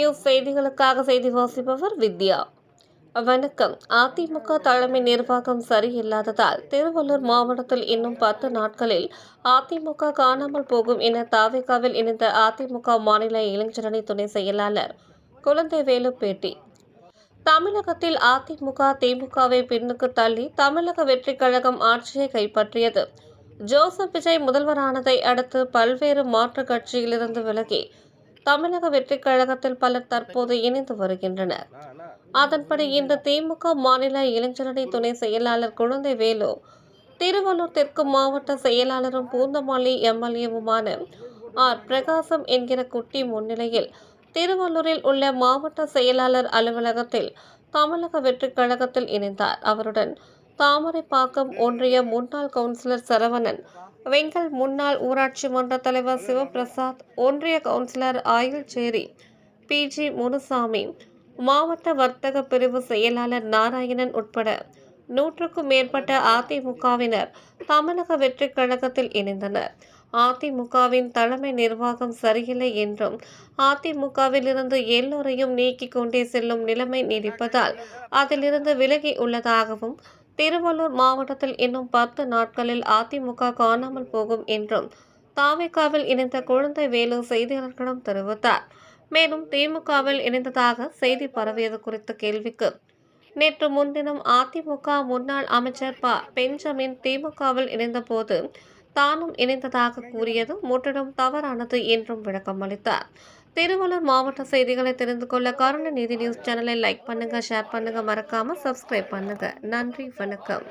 News செய்திகளுக்காக செய்தி வாசிப்பவர் வித்யா. வணக்கம். அதிமுக தலைமை நிர்வாகம் சரியில்லாததால் திருவள்ளூர் மாவட்டத்தில் இன்னும் 10 நாட்களில் அதிமுக காணாமல் போகும் என தவிகவில் இணைந்த அதிமுக மாநில இளைஞரணி துணை செயலாளர் குழந்தைவேலு பேட்டி. தமிழகத்தில் அதிமுக திமுகவை பின்னுக்கு தள்ளி தமிழக வெற்றிக் கழகம் ஆட்சியை கைப்பற்றியது. ஜோசப் விஜய் முதல்வரானதை அடுத்து பல்வேறு மாற்றுக் கட்சியிலிருந்து விலகி தமிழக வெற்றிக் கழகத்தில் பலர் தற்போது இணைந்து வருகின்றனர். அதன்படி இன்று திமுக மாநில இளைஞரணி துணை செயலாளர் குழந்தைவேலு, திருவள்ளூர் தெற்கு மாவட்ட செயலாளரும் பூந்தமல்லி எம்எல்ஏவுமான ஆர். பிரகாசம் என்கிற குட்டி முன்னிலையில் திருவள்ளூரில் உள்ள மாவட்ட செயலாளர் அலுவலகத்தில் தமிழக வெற்றிக் கழகத்தில் இணைந்தார். அவருடன் தாமரைப்பாக்கம் ஒன்றிய முன்னாள் கவுன்சிலர் சரவணன், வெங்கல் முன்னாள் ஊராட்சி மன்ற தலைவர் சிவபிரசாத், ஒன்றிய கவுன்சிலர் ஆயில்சேரி பி.ஜி. முனுசாமி, மாவட்ட வர்த்தக பிரிவு செயலாளர் நாராயணன் உட்பட 100க்கும் மேற்பட்ட அதிமுகவினர் தமிழக வெற்றிக் கழகத்தில் இணைந்தனர். அதிமுகவின் தலைமை நிர்வாகம் சரியில்லை என்றும் அதிமுகவில் இருந்து எல்லோரையும் நீக்கிக் கொண்டே செல்லும் நிலைமை நீடிப்பதால் அதிலிருந்து விலகி உள்ளதாகவும், திருவள்ளூர் மாவட்டத்தில் இன்னும் 10 நாட்களில் அதிமுக காணாமல் போகும் என்றும் தவிகவில் இணைந்த குழந்தைவேலு செய்தியாளர்களிடம் தெரிவித்தார். மேலும் திமுகவில் இணைந்ததாக செய்தி பரவியது குறித்த கேள்விக்கு, நேற்று முன்தினம் அதிமுக முன்னாள் அமைச்சர் ப. பெஞ்சமின் திமுகவில் இணைந்தபோது தானும் இணைந்ததாக கூறியது முற்றிலும் தவறானது என்றும் விளக்கம் அளித்தார். திருவள்ளூர் மாவட்ட செய்திகளை தெரிந்து கொள்ள கருணாநிதி நியூஸ் சேனலை லைக் பண்ணுங்க, ஷேர் பண்ணுங்க, மறக்காம சப்ஸ்கிரைப் பண்ணுங்க. நன்றி, வணக்கம்.